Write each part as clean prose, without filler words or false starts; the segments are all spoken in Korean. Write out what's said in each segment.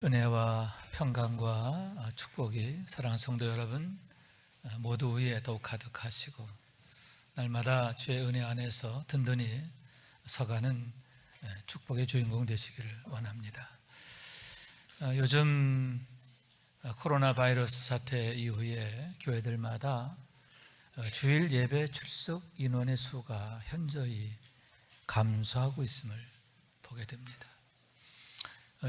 은혜와 평강과 축복이 사랑하는 성도 여러분 모두 위에 더욱 가득하시고 날마다 주의 은혜 안에서 든든히 서가는 축복의 주인공 되시기를 원합니다. 요즘 코로나 바이러스 사태 이후에 교회들마다 주일 예배 출석 인원의 수가 현저히 감소하고 있음을 보게 됩니다.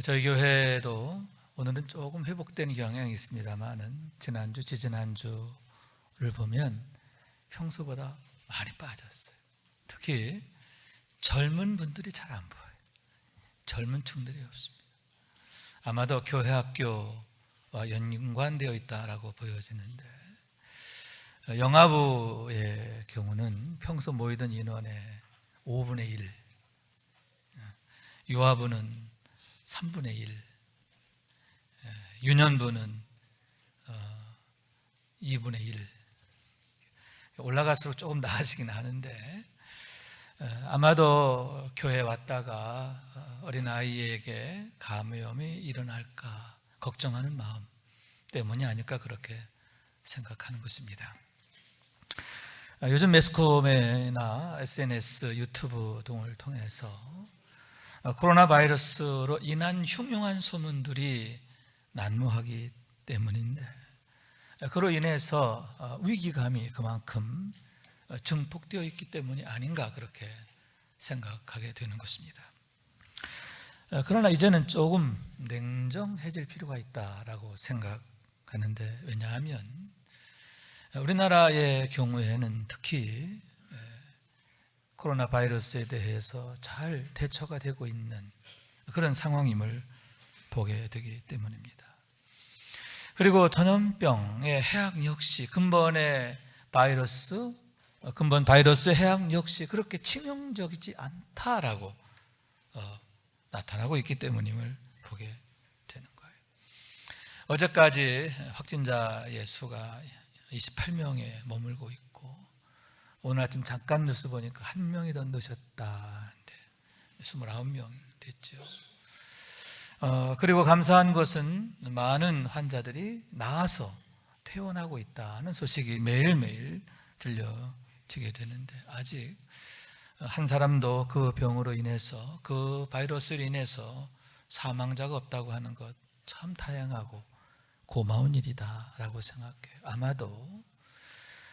저희 교회도 오늘은 조금 회복된 경향이 있습니다만은 지난주, 지지난주를 보면 평소보다 많이 빠졌어요. 특히 젊은 분들이 잘 안 보여요. 젊은 층들이 없습니다. 아마도 교회 학교와 연관되어 있다라고 보여지는데, 영아부의 경우는 평소 모이던 인원의 5분의 1, 유아부는 3분의 1, 유년부는 2분의 1. 올라갈수록 조금 나아지긴 하는데, 아마도 교회에 왔다가 어린아이에게 감염이 일어날까 걱정하는 마음 때문이 아닐까 그렇게 생각하는 것입니다. 요즘 매스컴이나 SNS, 유튜브 등을 통해서 코로나 바이러스로 인한 흉흉한 소문들이 난무하기 때문인데, 그로 인해서 위기감이 그만큼 증폭되어 있기 때문이 아닌가 그렇게 생각하게 되는 것입니다. 그러나 이제는 조금 냉정해질 필요가 있다라고 생각하는데, 왜냐하면 우리나라의 경우에는 특히 코로나 바이러스에 대해서 잘 대처가 되고 있는 그런 상황임을 보게 되기 때문입니다. 그리고 전염병의 해악 역시 근본 바이러스의 해악 역시 그렇게 치명적이지 않다라고 나타나고 있기 때문임을 보게 되는 거예요. 어제까지 확진자의 수가 28명에 머물고 있고, 오늘 아침 잠깐 뉴스 보니까 1명이 더 넣으셨다는데 29명 됐죠. 그리고 감사한 것은 많은 환자들이 나아서 퇴원하고 있다는 소식이 매일매일 들려지게 되는데, 아직 한 사람도 그 병으로 인해서, 그 바이러스로 인해서 사망자가 없다고 하는 것 참 다양하고 고마운 일이다라고 생각해요. 아마도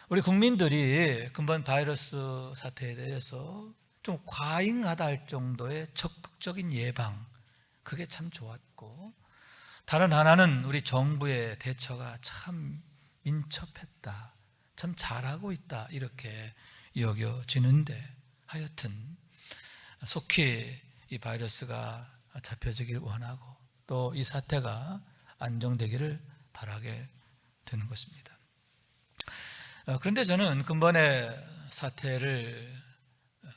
우리 국민들이 근본 바이러스 사태에 대해서 좀 과잉하다 할 정도의 적극적인 예방, 그게 참 좋았고, 다른 하나는 우리 정부의 대처가 참 민첩했다, 참 잘하고 있다 이렇게 여겨지는데, 하여튼 속히 이 바이러스가 잡혀지길 원하고 또 이 사태가 안정되기를 바라게 되는 것입니다. 그런데 저는 근본의 사태를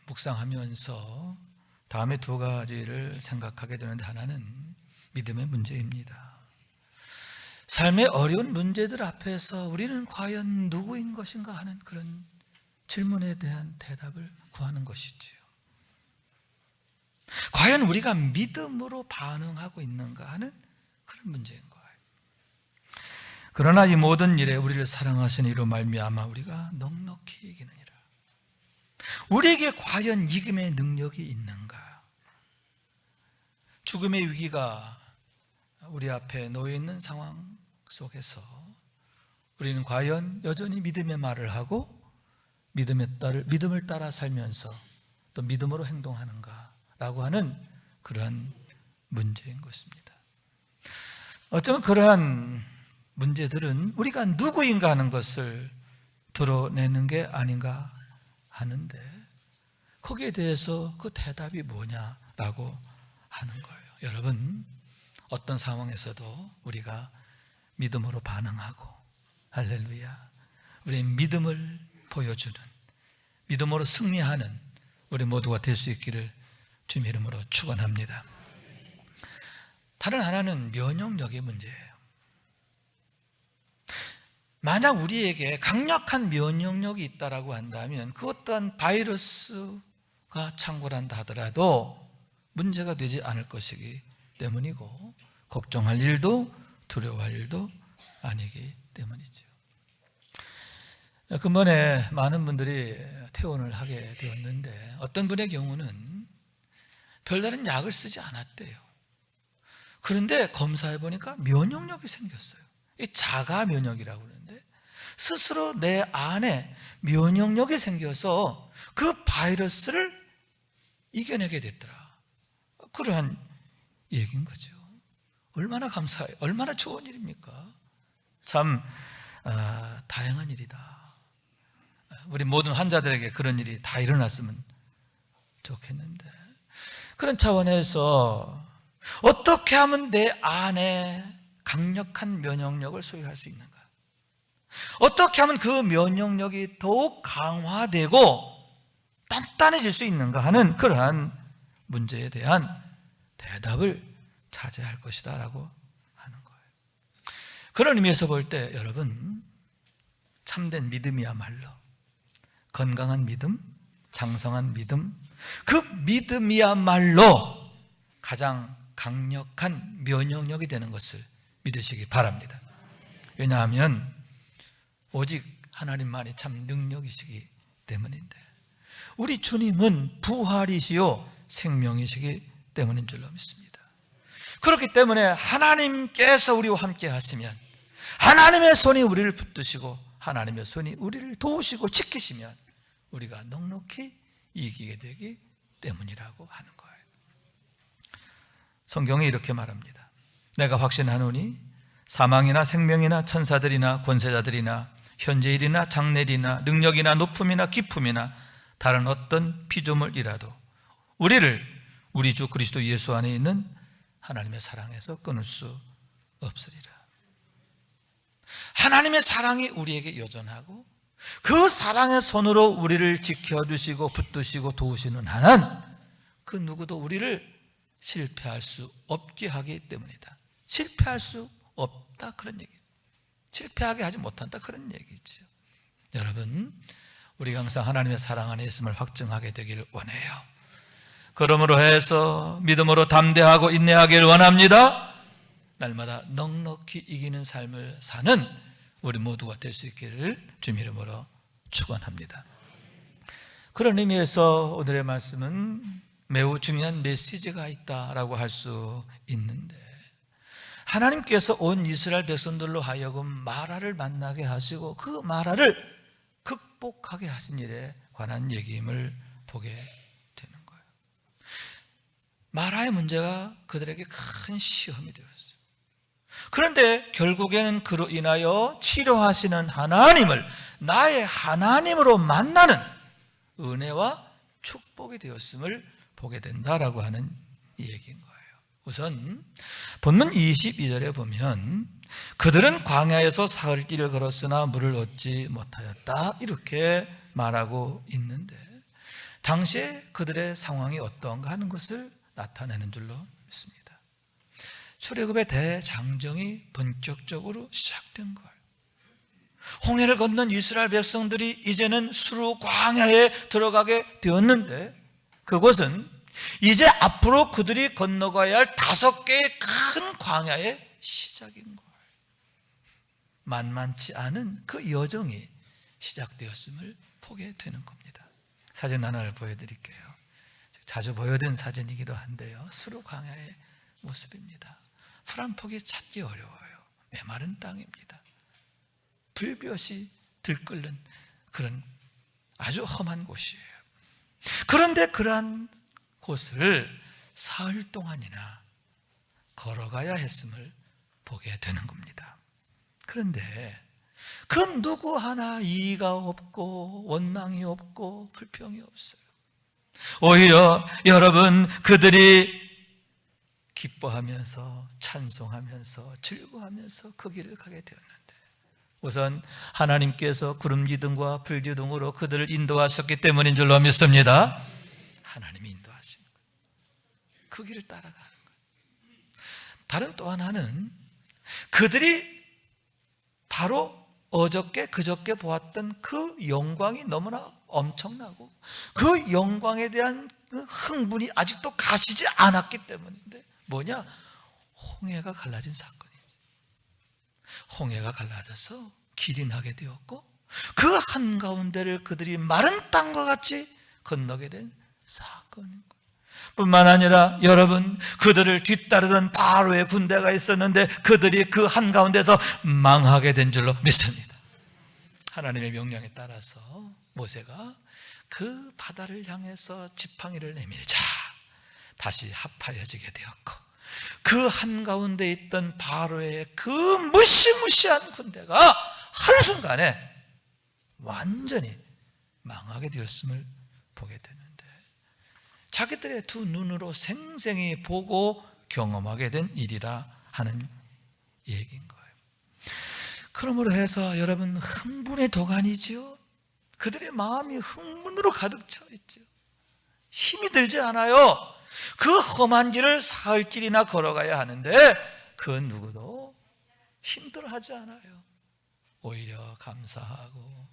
묵상하면서 다음에 두 가지를 생각하게 되는데, 하나는 믿음의 문제입니다. 삶의 어려운 문제들 앞에서 우리는 과연 누구인 것인가 하는 그런 질문에 대한 대답을 구하는 것이지요. 과연 우리가 믿음으로 반응하고 있는가 하는 그런 문제인 거예요. 그러나 이 모든 일에 우리를 사랑하신 이로 말미암아 우리가 넉넉히 이기느니라. 우리에게 과연 이김의 능력이 있는가? 죽음의 위기가 우리 앞에 놓여 있는 상황 속에서 우리는 과연 여전히 믿음의 말을 하고 믿음을 따라 살면서 또 믿음으로 행동하는가라고 하는 그러한 문제인 것입니다. 어쩌면 그러한 문제들은 우리가 누구인가 하는 것을 드러내는 게 아닌가 하는데, 거기에 대해서 그 대답이 뭐냐라고 하는 거예요. 여러분, 어떤 상황에서도 우리가 믿음으로 반응하고, 할렐루야, 우리의 믿음을 보여주는, 믿음으로 승리하는 우리 모두가 될 수 있기를 주님의 이름으로 축원합니다. 다른 하나는 면역력의 문제예요. 만약 우리에게 강력한 면역력이 있다라고 한다면 그 어떠한 바이러스가 창궐한다 하더라도 문제가 되지 않을 것이기 때문이고, 걱정할 일도 두려워할 일도 아니기 때문이죠. 근본에 많은 분들이 퇴원을 하게 되었는데 어떤 분의 경우는 별다른 약을 쓰지 않았대요. 그런데 검사해 보니까 면역력이 생겼어요. 이 자가 면역이라고 그러는데 스스로 내 안에 면역력이 생겨서 그 바이러스를 이겨내게 됐더라. 그러한 얘기인 거죠. 얼마나 감사해요. 얼마나 좋은 일입니까? 참 다양한 일이다. 우리 모든 환자들에게 그런 일이 다 일어났으면 좋겠는데, 그런 차원에서 어떻게 하면 내 안에 강력한 면역력을 소유할 수 있는가? 어떻게 하면 그 면역력이 더욱 강화되고 단단해질 수 있는가 하는 그러한 문제에 대한 대답을 찾아야 할 것이다 라고 하는 거예요. 그런 의미에서 볼 때 여러분, 참된 믿음이야말로 건강한 믿음, 장성한 믿음, 그 믿음이야말로 가장 강력한 면역력이 되는 것을 믿으시기 바랍니다. 왜냐하면 오직 하나님만이 참 능력이시기 때문인데, 우리 주님은 부활이시요 생명이시기 때문인 줄로 믿습니다. 그렇기 때문에 하나님께서 우리와 함께 하시면, 하나님의 손이 우리를 붙드시고 하나님의 손이 우리를 도우시고 지키시면 우리가 넉넉히 이기게 되기 때문이라고 하는 거예요. 성경이 이렇게 말합니다. 내가 확신하노니 사망이나 생명이나 천사들이나 권세자들이나 현재일이나 장래일이나 능력이나 높음이나 깊음이나 다른 어떤 피조물이라도 우리를 우리 주 그리스도 예수 안에 있는 하나님의 사랑에서 끊을 수 없으리라. 하나님의 사랑이 우리에게 여전하고 그 사랑의 손으로 우리를 지켜주시고 붙드시고 도우시는 한은 그 누구도 우리를 실패할 수 없게 하기 때문이다. 실패할 수 없다, 그런 얘기죠. 실패하게 하지 못한다, 그런 얘기죠. 여러분, 우리가 항상 하나님의 사랑 안에 있음을 확증하게 되기를 원해요. 그러므로 해서 믿음으로 담대하고 인내하기를 원합니다. 날마다 넉넉히 이기는 삶을 사는 우리 모두가 될 수 있기를 주님 이름으로 축원합니다. 그런 의미에서 오늘의 말씀은 매우 중요한 메시지가 있다라고 할 수 있는데, 하나님께서 온 이스라엘 백성들로 하여금 마라를 만나게 하시고 그 마라를 극복하게 하신 일에 관한 얘기임을 보게 되는 거예요. 마라의 문제가 그들에게 큰 시험이 되었어요. 그런데 결국에는 그로 인하여 치료하시는 하나님을 나의 하나님으로 만나는 은혜와 축복이 되었음을 보게 된다라고 하는 얘기인 거예요. 우선 본문 22절에 보면 그들은 광야에서 사흘 길을 걸었으나 물을 얻지 못하였다, 이렇게 말하고 있는데, 당시에 그들의 상황이 어떠한가 하는 것을 나타내는 줄로 믿습니다. 출애굽의 대장정이 본격적으로 시작된 거예요. 홍해를 건넌 이스라엘 백성들이 이제는 수르 광야에 들어가게 되었는데, 그것은 이제 앞으로 그들이 건너가야 할 5개의 큰 광야의 시작인 거예요. 만만치 않은 그 여정이 시작되었음을 보게 되는 겁니다. 사진 하나를 보여드릴게요. 자주 보여드린 사진이기도 한데요, 수르 광야의 모습입니다. 풀 한 폭이 찾기 어려워요. 메마른 땅입니다. 불볕이 들끓는 그런 아주 험한 곳이에요. 그런데 그러한 곳을 사흘 동안이나 걸어가야 했음을 보게 되는 겁니다. 그런데 그 누구 하나 이의가 없고 원망이 없고 불평이 없어요. 오히려 여러분, 그들이 기뻐하면서 찬송하면서 즐거워하면서 그 길을 가게 되었는데, 우선 하나님께서 구름 기둥과 불 기둥으로 그들을 인도하셨기 때문인 줄로 믿습니다. 하나님이 인도하신 거예요. 그 길을 따라가는 거예요. 다른 또 하나는 그들이 바로 어저께 그저께 보았던 그 영광이 너무나 엄청나고 그 영광에 대한 흥분이 아직도 가시지 않았기 때문인데, 뭐냐? 홍해가 갈라진 사건이지. 홍해가 갈라져서 길이 나게 되었고 그 한가운데를 그들이 마른 땅과 같이 건너게 된 사건인 거예요. 뿐만 아니라 여러분, 그들을 뒤따르던 바로의 군대가 있었는데 그들이 그 한가운데서 망하게 된 줄로 믿습니다. 하나님의 명령에 따라서 모세가 그 바다를 향해서 지팡이를 내밀자 다시 합하여지게 되었고 그 한가운데 있던 바로의 그 무시무시한 군대가 한순간에 완전히 망하게 되었음을 보게 되는데 자기들의 두 눈으로 생생히 보고 경험하게 된 일이라 하는 얘기인 거예요. 그러므로 해서 여러분, 흥분의 도가니지요. 그들의 마음이 흥분으로 가득 차 있죠. 힘이 들지 않아요. 그 험한 길을 사흘길이나 걸어가야 하는데 그 누구도 힘들어하지 않아요. 오히려 감사하고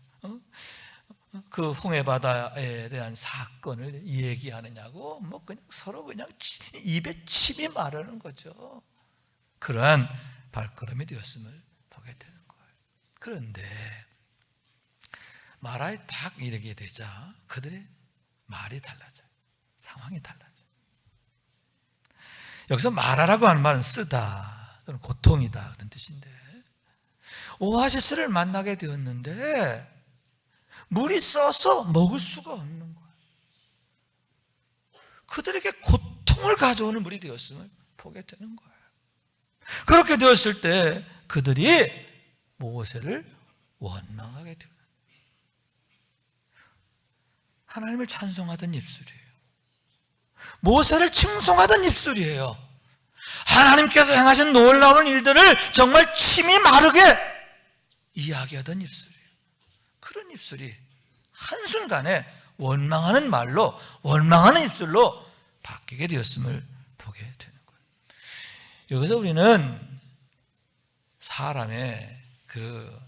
그 홍해 바다에 대한 사건을 얘기하느냐고 뭐 그냥 서로 그냥 입에 침이 마르는 거죠. 그러한 발걸음이 되었음을 보게 되는 거예요. 그런데 마라에 딱 이르게 되자 그들의 말이 달라져요. 상황이 달라져요. 여기서 마라라고 하는 말은 쓰다 또는 고통이다 그런 뜻인데 오아시스를 만나게 되었는데 물이 써서 먹을 수가 없는 거예요. 그들에게 고통을 가져오는 물이 되었음을 보게 되는 거예요. 그렇게 되었을 때 그들이 모세를 원망하게 되는 거예요. 하나님을 찬송하던 입술이에요. 모세를 칭송하던 입술이에요. 하나님께서 행하신 놀라운 일들을 정말 침이 마르게 이야기하던 입술이에요. 그런 입술이 한순간에 원망하는 말로, 원망하는 입술로 바뀌게 되었음을 보게 되는 거예요. 여기서 우리는 사람의 그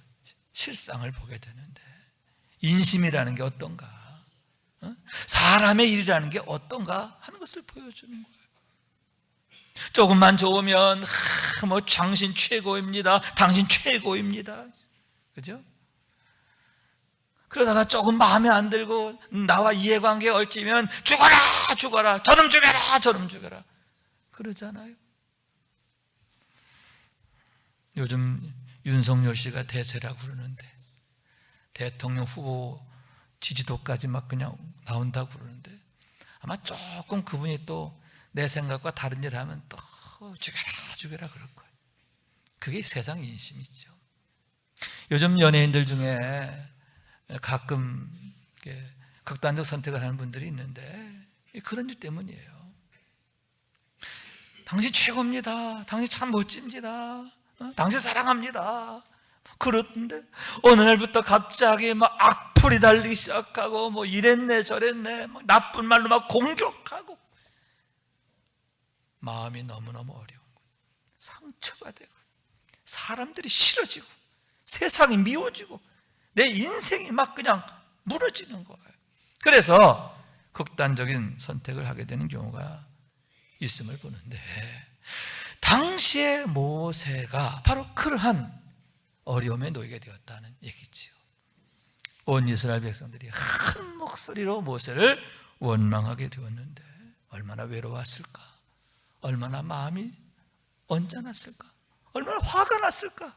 실상을 보게 되는데 인심이라는 게 어떤가, 사람의 일이라는 게 어떤가 하는 것을 보여주는 거예요. 조금만 좋으면 뭐 당신 최고입니다, 당신 최고입니다, 그죠? 그러다가 조금 마음에 안 들고 나와 이해관계가 얽히면 죽어라 죽어라, 저놈 죽여라 저놈 죽여라 그러잖아요. 요즘 윤석열 씨가 대세라고 그러는데 대통령 후보 지지도까지 막 그냥 나온다고 그러는데 아마 조금 그분이 또 내 생각과 다른 일을 하면 또 죽여라 죽여라 그럴 거예요. 그게 세상 인심이죠. 요즘 연예인들 중에 가끔 극단적 선택을 하는 분들이 있는데 그런 일 때문이에요. 당신 최고입니다, 당신 참 멋집니다, 당신 사랑합니다 그렇던데 어느 날부터 갑자기 막 악플이 달리기 시작하고 뭐 이랬네 저랬네 막 나쁜 말로 막 공격하고 마음이 너무너무 어려운 거예요. 상처가 되고 사람들이 싫어지고 세상이 미워지고 내 인생이 막 그냥 무너지는 거예요. 그래서 극단적인 선택을 하게 되는 경우가 있음을 보는데 당시의 모세가 바로 그러한 어려움에 놓이게 되었다는 얘기지요. 온 이스라엘 백성들이 한 목소리로 모세를 원망하게 되었는데 얼마나 외로웠을까, 얼마나 마음이 언짢았을까, 얼마나 화가 났을까,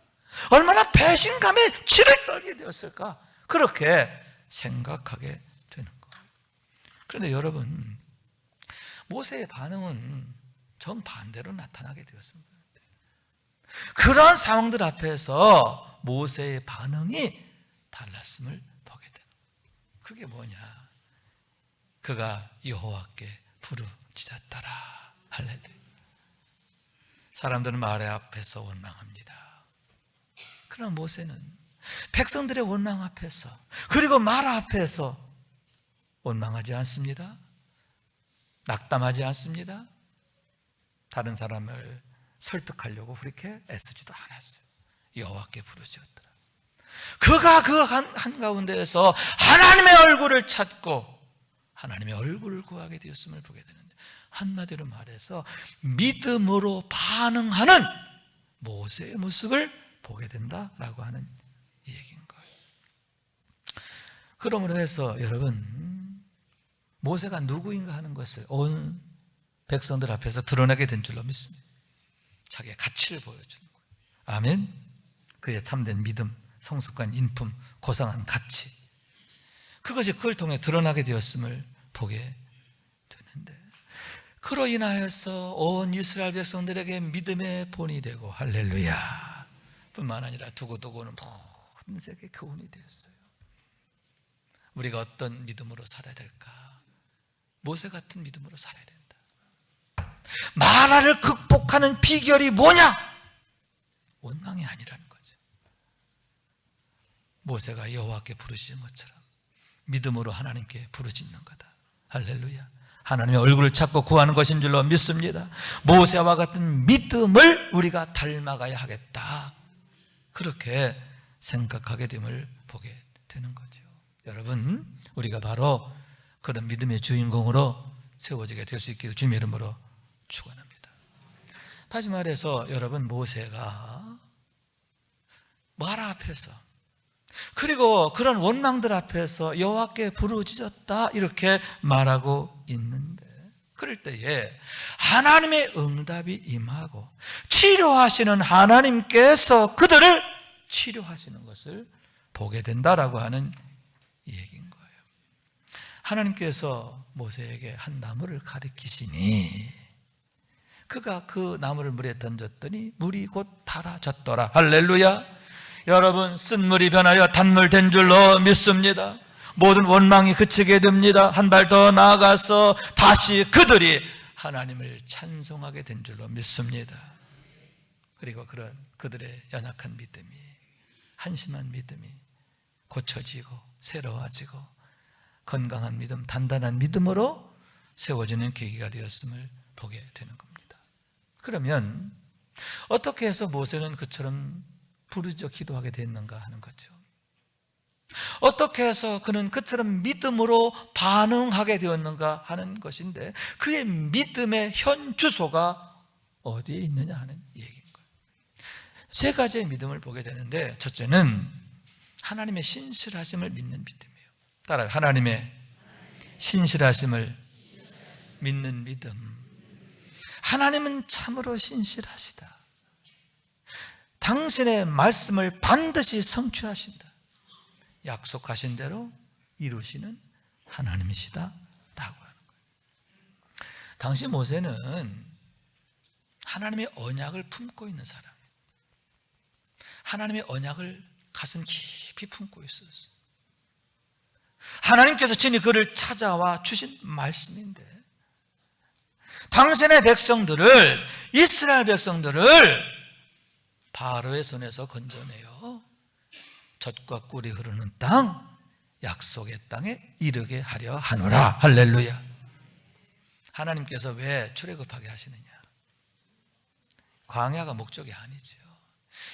얼마나 배신감에 치를 떨게 되었을까, 그렇게 생각하게 되는 거예요. 그런데 여러분, 모세의 반응은 정반대로 나타나게 되었습니다. 그러한 상황들 앞에서 모세의 반응이 달랐음을 보게 되는 거예요. 그게 뭐냐, 그가 여호와께 부르짖었더라. 할렐루야. 사람들은 마라 앞에서 원망합니다. 그러나 모세는 백성들의 원망 앞에서 그리고 마라 앞에서 원망하지 않습니다. 낙담하지 않습니다. 다른 사람을 설득하려고 그렇게 애쓰지도 않았어요. 여호와께 부르짖었더라. 그가 그 한가운데에서 하나님의 얼굴을 찾고 하나님의 얼굴을 구하게 되었음을 보게 되는데, 한마디로 말해서 믿음으로 반응하는 모세의 모습을 보게 된다라고 하는 얘기인 거예요. 그러므로 해서 여러분, 모세가 누구인가 하는 것을 온 백성들 앞에서 드러나게 된 줄로 믿습니다. 자기의 가치를 보여주는 거예요. 아멘. 그의 참된 믿음, 성숙한 인품, 고상한 가치, 그것이 그걸 통해 드러나게 되었음을 보게 되는데, 그로 인하여서 온 이스라엘 백성들에게 믿음의 본이 되고, 할렐루야, 뿐만 아니라 두고두고는 모든 세계 교훈이 되었어요. 우리가 어떤 믿음으로 살아야 될까? 모세 같은 믿음으로 살아야 된다. 마라를 극복하는 비결이 뭐냐? 원망이 아니라는 거죠. 모세가 여호와께 부르짖은 것처럼 믿음으로 하나님께 부르짖는 거다. 할렐루야. 하나님의 얼굴을 찾고 구하는 것인 줄로 믿습니다. 모세와 같은 믿음을 우리가 닮아가야 하겠다, 그렇게 생각하게 됨을 보게 되는 거죠. 여러분, 우리가 바로 그런 믿음의 주인공으로 세워지게 될 수 있기를 주님의 이름으로 축원합니다. 다시 말해서 여러분, 모세가 마라 앞에서, 그리고 그런 원망들 앞에서 여호와께 부르짖었다, 이렇게 말하고 있는데, 그럴 때에 하나님의 응답이 임하고 치료하시는 하나님께서 그들을 치료하시는 것을 보게 된다라고 하는 얘기인 거예요. 하나님께서 모세에게 한 나무를 가리키시니 그가 그 나무를 물에 던졌더니 물이 곧 달아졌더라. 할렐루야. 여러분, 쓴물이 변하여 단물 된 줄로 믿습니다. 모든 원망이 그치게 됩니다. 한 발 더 나아가서 다시 그들이 하나님을 찬송하게 된 줄로 믿습니다. 그리고 그런 그들의 연약한 믿음이, 한심한 믿음이 고쳐지고 새로워지고 건강한 믿음, 단단한 믿음으로 세워지는 계기가 되었음을 보게 되는 겁니다. 그러면 어떻게 해서 모세는 그처럼 부르짖어 기도하게 됐는가 하는 거죠. 어떻게 해서 그는 그처럼 믿음으로 반응하게 되었는가 하는 것인데, 그의 믿음의 현 주소가 어디에 있느냐 하는 얘기인 거예요. 세 가지의 믿음을 보게 되는데, 첫째는 하나님의 신실하심을 믿는 믿음이에요. 따라요. 하나님의 신실하심을 믿는 믿음. 하나님은 참으로 신실하시다. 당신의 말씀을 반드시 성취하신다. 약속하신 대로 이루시는 하나님이시다 라고 하는 거예요. 당시 모세는 하나님의 언약을 품고 있는 사람이에요. 하나님의 언약을 가슴 깊이 품고 있었어요. 하나님께서 친히 그를 찾아와 주신 말씀인데, 당신의 백성들을, 이스라엘 백성들을 바로의 손에서 건져내어 젖과 꿀이 흐르는 땅, 약속의 땅에 이르게 하려 하노라. 할렐루야. 하나님께서 왜 출애굽하게 하시느냐? 광야가 목적이 아니죠.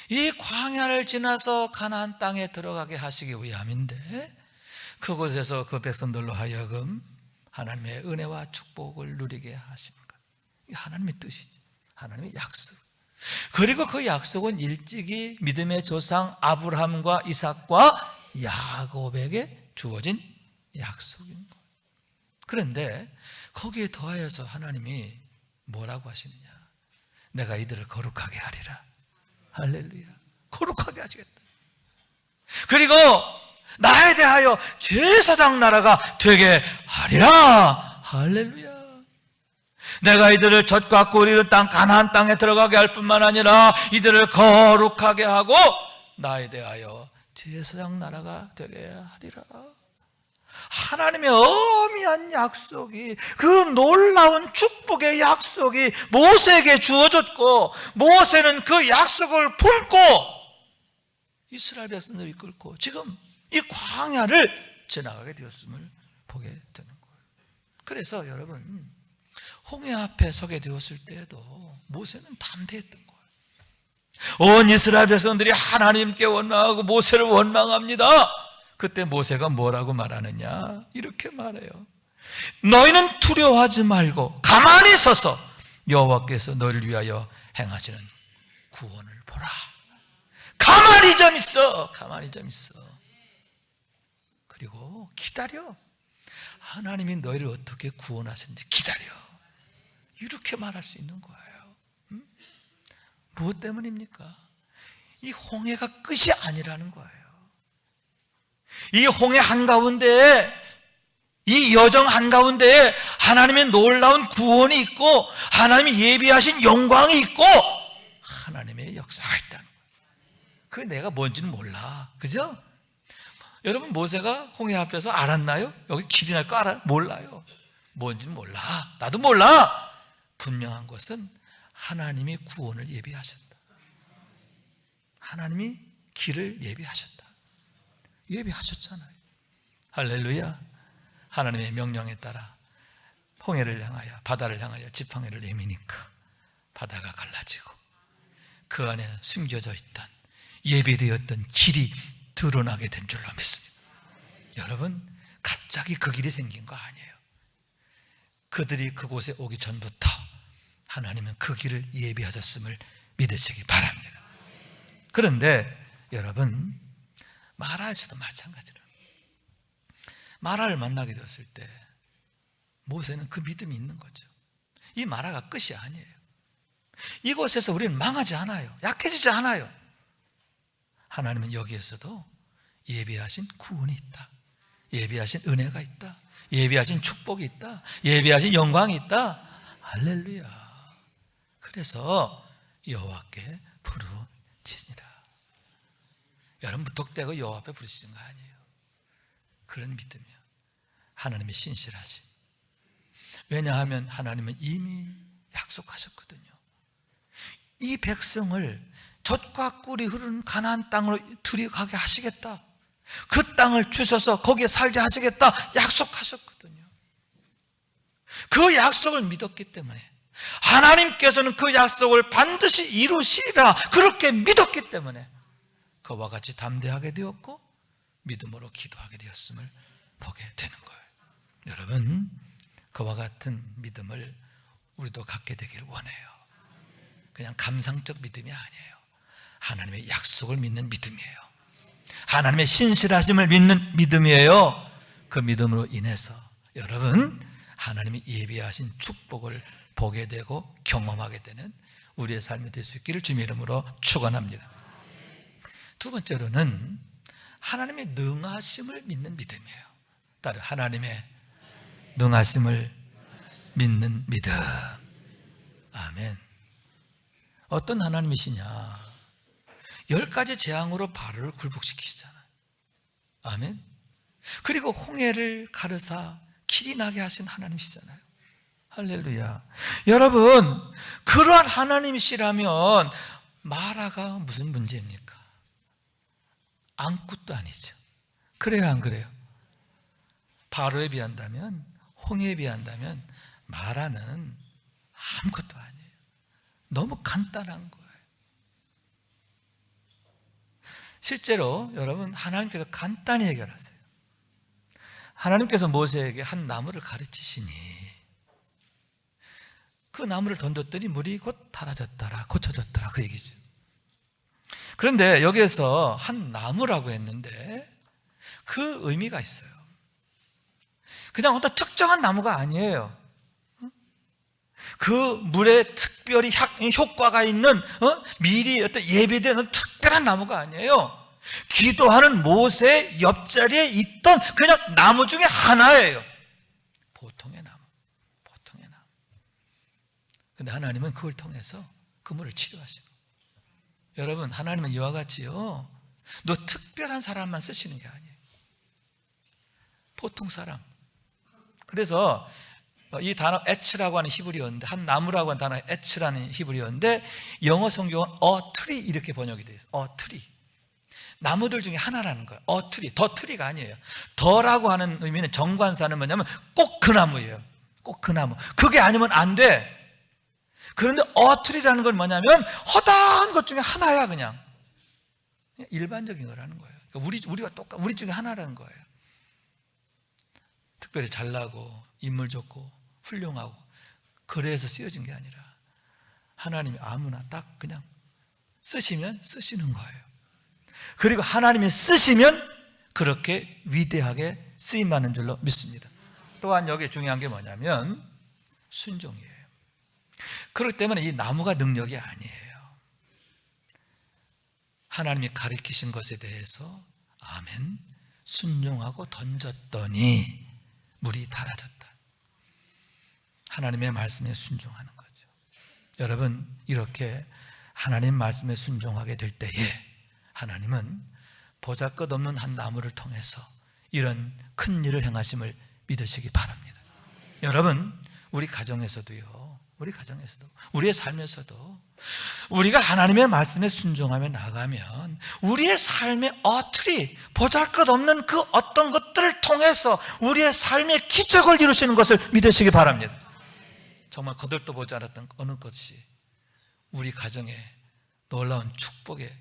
이 광야를 지나서 가나안 땅에 들어가게 하시기 위함인데, 그곳에서 그 백성들로 하여금 하나님의 은혜와 축복을 누리게 하시는 것, 이게 하나님의 뜻이죠. 하나님의 약속. 그리고 그 약속은 일찍이 믿음의 조상 아브라함과 이삭과 야곱에게 주어진 약속인 거예요. 그런데 거기에 더하여서 하나님이 뭐라고 하시느냐? 내가 이들을 거룩하게 하리라. 할렐루야. 거룩하게 하시겠다. 그리고 나에 대하여 제사장 나라가 되게 하리라. 할렐루야. 내가 이들을 젖과 꿀이 흐르는 땅 가나안 땅에 들어가게 할 뿐만 아니라 이들을 거룩하게 하고 나에 대하여 제사장 나라가 되게 하리라. 하나님의 어미한 약속이, 그 놀라운 축복의 약속이 모세에게 주어졌고, 모세는 그 약속을 품고 이스라엘 백성들을 이끌고 지금 이 광야를 지나가게 되었음을 보게 되는 거예요. 그래서 여러분, 홍해 앞에 서게 되었을 때에도 모세는 담대했던 거예요. 온 이스라엘 백성들이 하나님께 원망하고 모세를 원망합니다. 그때 모세가 뭐라고 말하느냐? 이렇게 말해요. 너희는 두려워하지 말고 가만히 서서 여호와께서 너희를 위하여 행하시는 구원을 보라. 가만히 좀 있어. 가만히 좀 있어. 그리고 기다려. 하나님이 너희를 어떻게 구원하시는지 기다려. 이렇게 말할 수 있는 거예요. 무엇 때문입니까? 이 홍해가 끝이 아니라는 거예요. 이 홍해 한가운데에, 이 여정 한가운데에 하나님의 놀라운 구원이 있고 하나님이 예비하신 영광이 있고 하나님의 역사가 있다는 거예요. 그 내가 뭔지는 몰라. 그죠? 여러분, 모세가 홍해 앞에서 알았나요? 여기 길이 날 거 알아요? 몰라요. 뭔지는 몰라. 나도 몰라. 분명한 것은 하나님이 구원을 예비하셨다. 하나님이 길을 예비하셨다. 예비하셨잖아요. 할렐루야. 하나님의 명령에 따라 홍해를 향하여, 바다를 향하여 지팡이를 내미니까 바다가 갈라지고 그 안에 숨겨져 있던, 예비되었던 길이 드러나게 된 줄로 믿습니다. 여러분, 갑자기 그 길이 생긴 거 아니에요. 그들이 그곳에 오기 전부터 하나님은 그 길을 예비하셨음을 믿으시기 바랍니다. 그런데 여러분, 마라에서도 마찬가지로 마라를 만나게 되었을 때 모세는 그 믿음이 있는 거죠. 이 마라가 끝이 아니에요. 이곳에서 우리는 망하지 않아요. 약해지지 않아요. 하나님은 여기에서도 예비하신 구원이 있다. 예비하신 은혜가 있다. 예비하신 축복이 있다. 예비하신 영광이 있다. 할렐루야. 그래서 여호와께 부르짖으라. 여러분, 무턱대고 여호와 앞에 부르짖는 거 아니에요. 그런 믿음이요. 하나님의 신실하심. 왜냐하면 하나님은 이미 약속하셨거든요. 이 백성을 젖과 꿀이 흐르는 가나안 땅으로 들여가게 하시겠다. 그 땅을 주셔서 거기에 살게 하시겠다 약속하셨거든요. 그 약속을 믿었기 때문에 하나님께서는 그 약속을 반드시 이루시리라 그렇게 믿었기 때문에 그와 같이 담대하게 되었고 믿음으로 기도하게 되었음을 보게 되는 거예요. 여러분, 그와 같은 믿음을 우리도 갖게 되기를 원해요. 그냥 감상적 믿음이 아니에요. 하나님의 약속을 믿는 믿음이에요. 하나님의 신실하심을 믿는 믿음이에요. 그 믿음으로 인해서 여러분, 하나님이 예비하신 축복을 보게 되고 경험하게 되는 우리의 삶이 될 수 있기를 주님의 이름으로 축원합니다. 두 번째로는 하나님의 능하심을 믿는 믿음이에요. 따로 하나님의 능하심을 믿는 믿음. 아멘. 어떤 하나님이시냐? 10가지 재앙으로 바로를 굴복시키시잖아요. 아멘. 그리고 홍해를 가르사 길이 나게 하신 하나님이시잖아요. 할렐루야. 여러분, 그러한 하나님이시라면 마라가 무슨 문제입니까? 아무것도 아니죠. 그래요, 안 그래요? 바로에 비한다면, 홍해에 비한다면 마라는 아무것도 아니에요. 너무 간단한 거예요. 실제로 여러분, 하나님께서 간단히 해결하세요. 하나님께서 모세에게 한 나무를 가르치시니 그 나무를 던졌더니 물이 곧 달아졌더라, 고쳐졌더라, 그 얘기죠. 그런데 여기에서 한 나무라고 했는데 그 의미가 있어요. 그냥 어떤 특정한 나무가 아니에요. 그 물에 특별히 효과가 있는 미리 어떤 예배되는 특별한 나무가 아니에요. 기도하는 모세의 옆자리에 있던 그냥 나무 중에 하나예요. 보통의 나무. 보통의 나무. 근데 하나님은 그걸 통해서 그 물을 치료하시고, 여러분, 하나님은 이와 같이요, 너 특별한 사람만 쓰시는 게 아니에요. 보통 사람. 그래서 이 단어 에츠라고 하는 히브리어인데, 한 나무라고 하는 단어 에츠라는 히브리어인데 영어 성경은 a tree 이렇게 번역이 되어 있어요. a tree. 나무들 중에 하나라는 거예요. a tree. 더 트리가 아니에요. 더라고 하는 의미는 정관사는 뭐냐면 꼭 그 나무예요. 꼭 그 나무. 그게 아니면 안 돼. 그런데 a tree라는 건 뭐냐면 허다한 것 중에 하나야. 그냥 일반적인 거라는 거예요. 그러니까 우리와 똑같, 우리 중에 하나라는 거예요. 특별히 잘나고 인물 좋고 훌륭하고 그래서 쓰여진 게 아니라 하나님이 아무나 딱 그냥 쓰시면 쓰시는 거예요. 그리고 하나님이 쓰시면 그렇게 위대하게 쓰임받는 줄로 믿습니다. 또한 여기에 중요한 게 뭐냐면 순종이에요. 그렇기 때문에 이 나무가 능력이 아니에요. 하나님이 가르치신 것에 대해서 아멘 순종하고 던졌더니 물이 달아졌다. 하나님의 말씀에 순종하는 거죠. 여러분, 이렇게 하나님 말씀에 순종하게 될 때에 하나님은 보잘것없는 한 나무를 통해서 이런 큰 일을 행하심을 믿으시기 바랍니다. 여러분, 우리 가정에서도요, 우리의 삶에서도 우리가 하나님의 말씀에 순종하며 나가면 우리의 삶의 어틀이 보잘것없는 그 어떤 것들을 통해서 우리의 삶의 기적을 이루시는 것을 믿으시기 바랍니다. 정말 거들떠 보지 않았던 어느 것이 우리 가정에 놀라운 축복의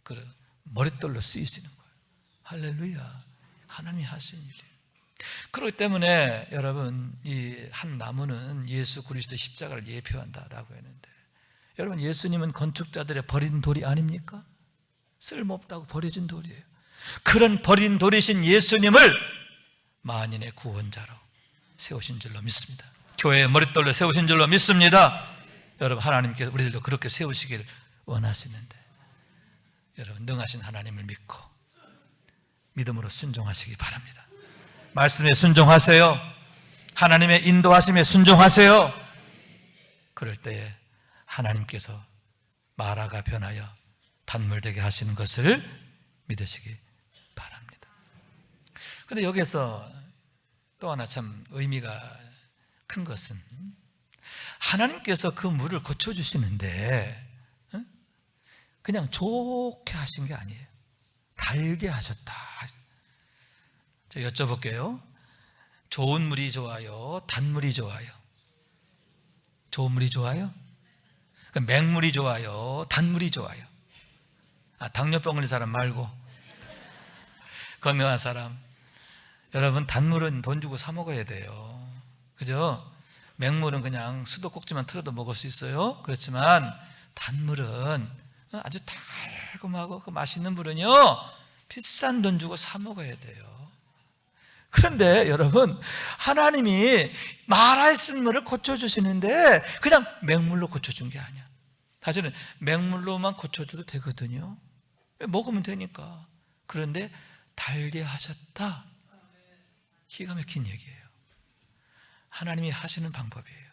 그 머릿돌로 쓰이시는 거예요. 할렐루야. 하나님이 하신 일이에요. 그렇기 때문에 여러분, 이 한 나무는 예수 그리스도의 십자가를 예표한다라고 했는데, 여러분, 예수님은 건축자들의 버린 돌이 아닙니까? 쓸모없다고 버려진 돌이에요. 그런 버린 돌이신 예수님을 만인의 구원자로 세우신 줄로 믿습니다. 교회의 머릿돌로 세우신 줄로 믿습니다. 여러분, 하나님께서 우리들도 그렇게 세우시길 원하시는데, 여러분, 능하신 하나님을 믿고 믿음으로 순종하시기 바랍니다. 말씀에 순종하세요. 하나님의 인도하심에 순종하세요. 그럴 때에 하나님께서 마라가 변하여 단물 되게 하시는 것을 믿으시기 바랍니다. 그런데 여기서 또 하나 참 의미가 큰 것은 하나님께서 그 물을 고쳐주시는데 그냥 좋게 하신 게 아니에요. 달게 하셨다. 제가 여쭤볼게요. 좋은 물이 좋아요? 단물이 좋아요? 좋은 물이 좋아요? 맹물이 좋아요? 단물이 좋아요? 당뇨병 걸린 사람 말고 건강한 사람. 여러분, 단물은 돈 주고 사 먹어야 돼요. 그죠? 맹물은 그냥 수도꼭지만 틀어도 먹을 수 있어요. 그렇지만 단물은 아주 달콤하고 그 맛있는 물은요, 비싼 돈 주고 사 먹어야 돼요. 그런데 여러분, 하나님이 마라에 쓴 물을 고쳐주시는데 그냥 맹물로 고쳐준 게 아니야. 사실은 맹물로만 고쳐줘도 되거든요. 먹으면 되니까. 그런데 달게 하셨다. 기가 막힌 얘기예요. 하나님이 하시는 방법이에요.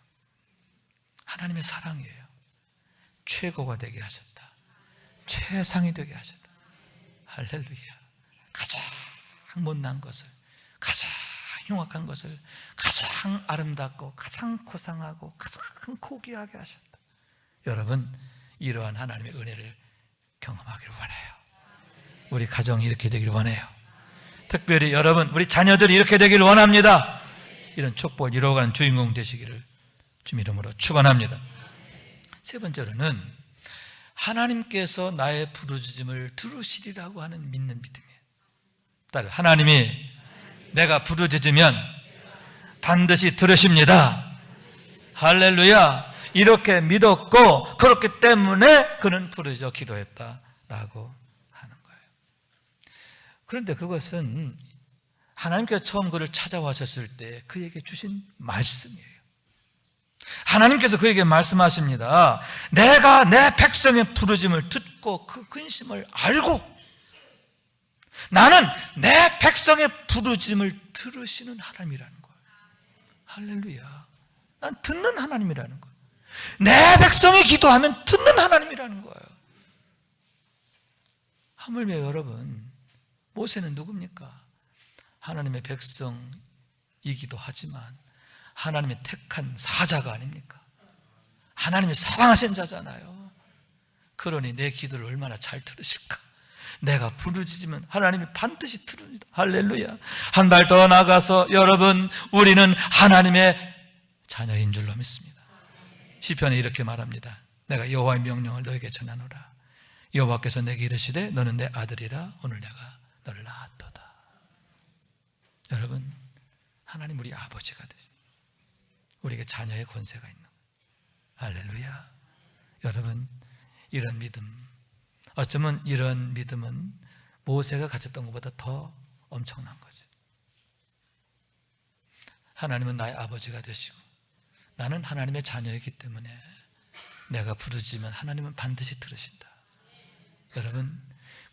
하나님의 사랑이에요. 최고가 되게 하셨다. 최상이 되게 하셨다. 할렐루야. 가장 못난 것을, 가장 흉악한 것을 가장 아름답고 가장 고상하고 가장 고귀하게 하셨다. 여러분, 이러한 하나님의 은혜를 경험하기를 원해요. 우리 가정이 이렇게 되기를 원해요. 특별히 여러분, 우리 자녀들이 이렇게 되기를 원합니다. 이런 축복을 이루어가는 주인공 되시기를 주님 이름으로 축원합니다. 세 번째로는 하나님께서 나의 부르짖음을 들으시리라고 하는 믿는 믿음이에요. 하나님이 내가 부르짖으면 반드시 들으십니다. 할렐루야. 이렇게 믿었고 그렇기 때문에 그는 부르짖어 기도했다라고 하는 거예요. 그런데 그것은 하나님께서 처음 그를 찾아와셨을 때 그에게 주신 말씀이에요. 하나님께서 그에게 말씀하십니다. 내가 내 백성의 부르짖음을 듣고 그 근심을 알고 나는 내 백성의 부르짖음을 들으시는 하나님이라는 거예요. 할렐루야. 난 듣는 하나님이라는 거예요. 내 백성이 기도하면 듣는 하나님이라는 거예요. 하물며 여러분, 모세는 누굽니까? 하나님의 백성이기도 하지만 하나님의 택한 사자가 아닙니까? 하나님이 사랑하신 자잖아요. 그러니 내 기도를 얼마나 잘 들으실까? 내가 부르짖으면 하나님이 반드시 들으십니다. 할렐루야. 한 발 더 나가서 여러분, 우리는 하나님의 자녀인 줄로 믿습니다. 시편에 이렇게 말합니다. 내가 여호와의 명령을 너에게 전하노라. 여호와께서 내게 이르시되 너는 내 아들이라 오늘 내가 너를 낳았도다. 여러분, 하나님 우리 아버지가 되시고 우리에게 자녀의 권세가 있는 거예요. 할렐루야. 여러분, 이런 믿음, 어쩌면 이런 믿음은 모세가 가졌던 것보다 더 엄청난 거죠. 하나님은 나의 아버지가 되시고 나는 하나님의 자녀이기 때문에 내가 부르짖으면 하나님은 반드시 들으신다. 여러분,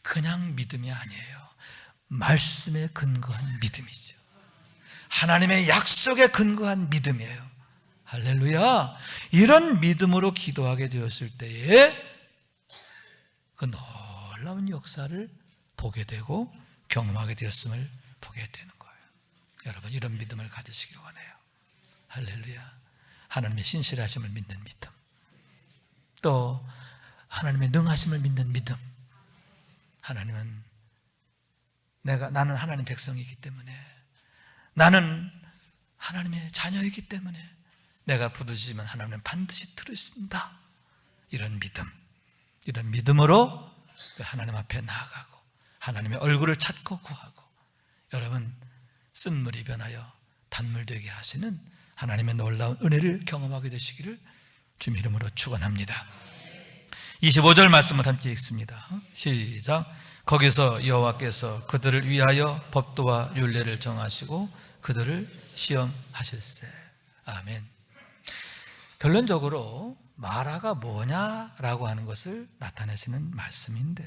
그냥 믿음이 아니에요. 말씀에 근거한 믿음이죠. 하나님의 약속에 근거한 믿음이에요. 할렐루야. 이런 믿음으로 기도하게 되었을 때에 그 놀라운 역사를 보게 되고 경험하게 되었음을 보게 되는 거예요. 여러분, 이런 믿음을 가지시길 원해요. 할렐루야. 하나님의 신실하심을 믿는 믿음, 또 하나님의 능하심을 믿는 믿음. 하나님은 나는 하나님 백성이기 때문에, 나는 하나님의 자녀이기 때문에 내가 부르짖으면 하나님은 반드시 들으신다. 이런 믿음, 이런 믿음으로 하나님 앞에 나아가고 하나님의 얼굴을 찾고 구하고, 여러분, 쓴물이 변하여 단물 되게 하시는 하나님의 놀라운 은혜를 경험하게 되시기를 주님 이름으로 축원합니다. 25절 말씀을 함께 읽습니다. 시작. 거기서 여호와께서 그들을 위하여 법도와 율례를 정하시고 그들을 시험하실세. 아멘. 결론적으로 마라가 뭐냐라고 하는 것을 나타내시는 말씀인데,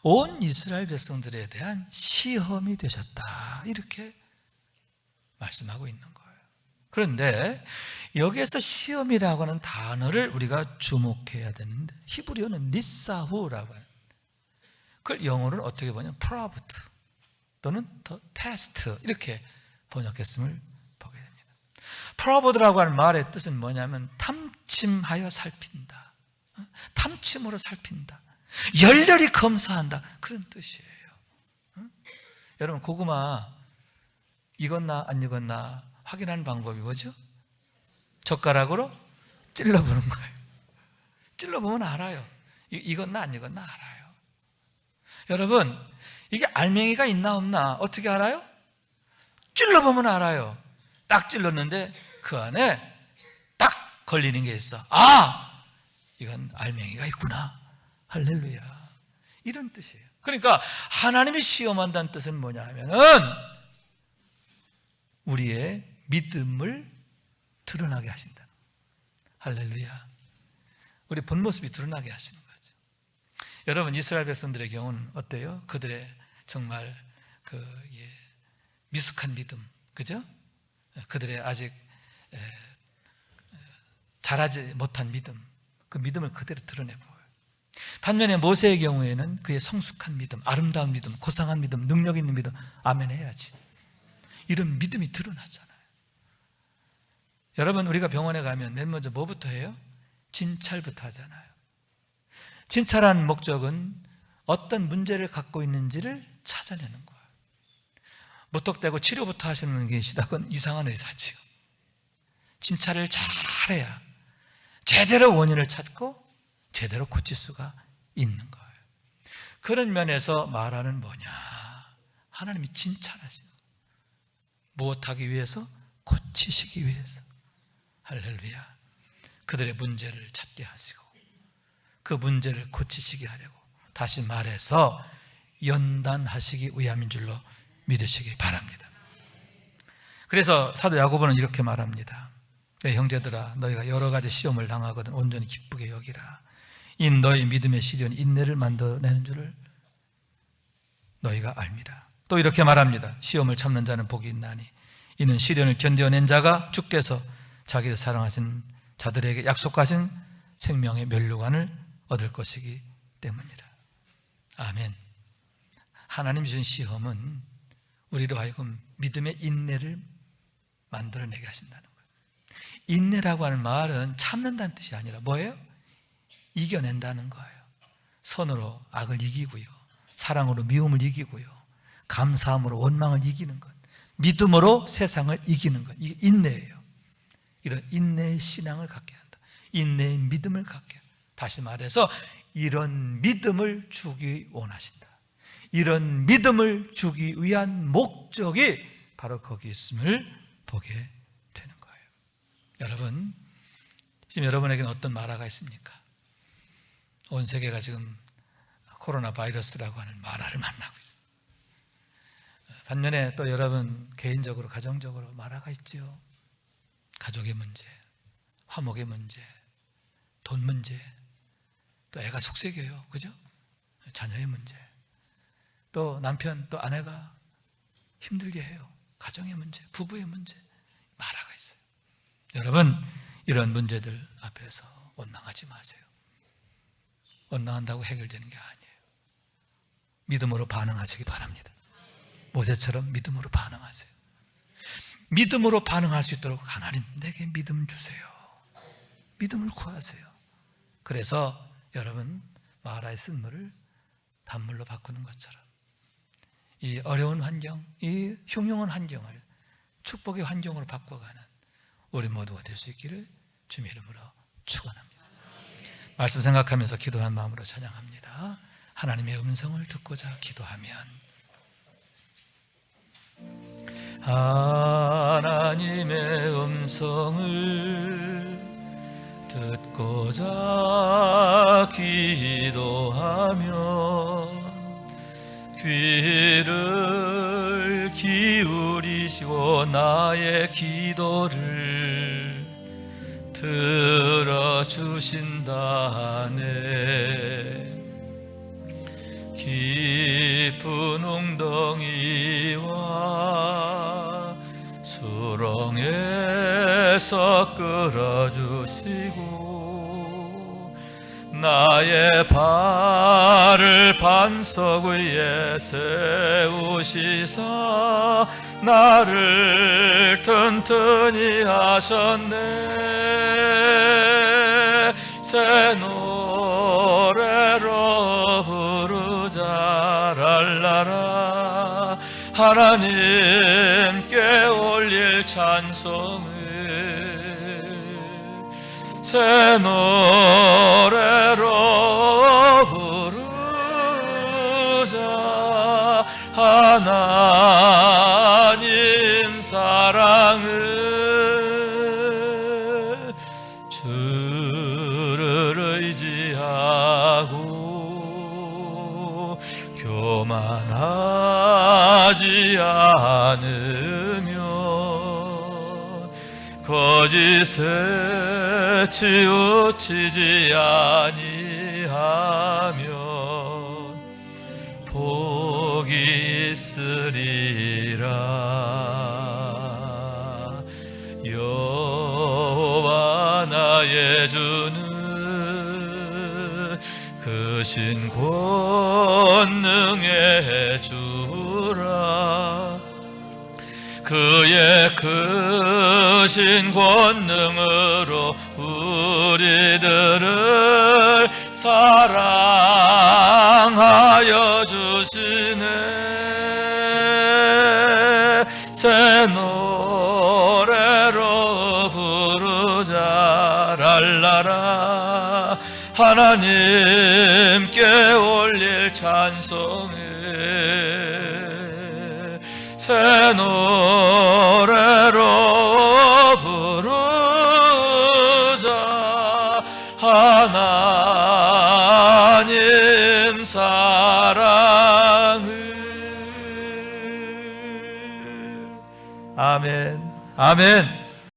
온 이스라엘 백성들에 대한 시험이 되셨다, 이렇게 말씀하고 있는 거예요. 그런데 여기에서 시험이라고 하는 단어를 우리가 주목해야 되는데, 히브리어는 니사후라고 해요. 그걸 영어로는 어떻게 보냐면 proved 또는 the test, 이렇게 번역했음을 보게 됩니다. proved라고 하는 말의 뜻은 뭐냐면 탐침하여 살핀다, 탐침으로 살핀다, 열렬히 검사한다, 그런 뜻이에요. 여러분, 고구마 익었나 안 익었나 확인하는 방법이 뭐죠? 젓가락으로 찔러보는 거예요. 찔러보면 알아요. 익었나 안 익었나 알아요. 여러분, 이게 알맹이가 있나 없나 어떻게 알아요? 찔러보면 알아요. 딱 찔렀는데 그 안에 딱 걸리는 게 있어. 아, 이건 알맹이가 있구나. 할렐루야. 이런 뜻이에요. 그러니까 하나님이 시험한다는 뜻은 뭐냐 하면은 우리의 믿음을 드러나게 하신다. 할렐루야. 우리 본 모습이 드러나게 하시는 거죠. 여러분, 이스라엘 백성들의 경우는 어때요? 그들의 정말 미숙한 믿음, 그죠? 그들의 아직 자라지 못한 믿음, 그 믿음을 그대로 드러내보여요. 반면에 모세의 경우에는 그의 성숙한 믿음, 아름다운 믿음, 고상한 믿음, 능력 있는 믿음, 아멘 해야지. 이런 믿음이 드러나잖아요. 여러분, 우리가 병원에 가면 맨 먼저 뭐부터 해요? 진찰부터 하잖아요. 진찰하는 목적은 어떤 문제를 갖고 있는지를 찾아내는 거예요. 무턱대고 치료부터 하시는 분 계시다, 그건 이상한 의사지요. 진찰을 잘해야 제대로 원인을 찾고 제대로 고칠 수가 있는 거예요. 그런 면에서 말하는 뭐냐? 하나님이 진찰하시는 거예요. 무엇하기 위해서? 고치시기 위해서. 할렐루야. 그들의 문제를 찾게 하시고 그 문제를 고치시게 하려고, 다시 말해서 연단하시기 위함인 줄로 믿으시기 바랍니다. 그래서 사도 야고보는 이렇게 말합니다. 내 형제들아, 너희가 여러 가지 시험을 당하거든 온전히 기쁘게 여기라. 이 너희 믿음의 시련이 인내를 만들어내는 줄을 너희가 알미라. 또 이렇게 말합니다. 시험을 참는 자는 복이 있나니 이는 시련을 견뎌낸 자가 주께서 자기를 사랑하신 자들에게 약속하신 생명의 면류관을 얻을 것이기 때문이라. 아멘. 하나님 주신 시험은 우리로 하여금 믿음의 인내를 만들어내게 하신다는 거예요. 인내라고 하는 말은 참는다는 뜻이 아니라 뭐예요? 이겨낸다는 거예요. 선으로 악을 이기고요, 사랑으로 미움을 이기고요, 감사함으로 원망을 이기는 것, 믿음으로 세상을 이기는 것, 이게 인내예요. 이런 인내의 신앙을 갖게 한다. 인내의 믿음을 갖게 한다. 다시 말해서 이런 믿음을 주기 원하신다. 이런 믿음을 주기 위한 목적이 바로 거기 있음을 보게 되는 거예요. 여러분, 지금 여러분에게는 어떤 마라가 있습니까? 온 세계가 지금 코로나 바이러스라고 하는 마라를 만나고 있어요. 반면에 또 여러분 개인적으로, 가정적으로 마라가 있죠. 가족의 문제, 화목의 문제, 돈 문제, 또 애가 속썩여요, 그죠? 자녀의 문제, 또 남편, 또 아내가 힘들게 해요. 가정의 문제, 부부의 문제, 마라가 있어요. 여러분, 이런 문제들 앞에서 원망하지 마세요. 원망한다고 해결되는 게 아니에요. 믿음으로 반응하시기 바랍니다. 모세처럼 믿음으로 반응하세요. 믿음으로 반응할 수 있도록 하나님, 내게 믿음 주세요. 믿음을 구하세요. 그래서 여러분, 마라의 쓴물을 단물로 바꾸는 것처럼 이 어려운 환경, 이 흉흉한 환경을 축복의 환경으로 바꿔가는 우리 모두가 될 수 있기를 주님의 이름으로 축원합니다. 말씀 생각하면서 기도한 마음으로 찬양합니다. 하나님의 음성을 듣고자 기도하면 하나님의 음성을 듣고자 기도하며 귀를 기울이시고 나의 기도를 들어주신다네. 깊은 웅덩이와 수렁에서 끌어주시고 나의 발을 반석 위에 세우시사 나를 튼튼히 하셨네. 새 노래로 부르자 랄라라. 하나님께 올릴 찬송을 새 노래로 부르자. 하나님 사랑을 주를 의지하고 교만하지 않으며 거짓에 치우치지 아니하며 복이 있으리라. 여호와 나의 주는 크신 권능의 주라. 그의 크신 권능으로 우리들을 사랑하여 주시네. 새 노래로 부르자 랄라라. 하나님께 올릴 찬송을 새 노래로 부르자. 하나님 사랑을. 아멘, 아멘.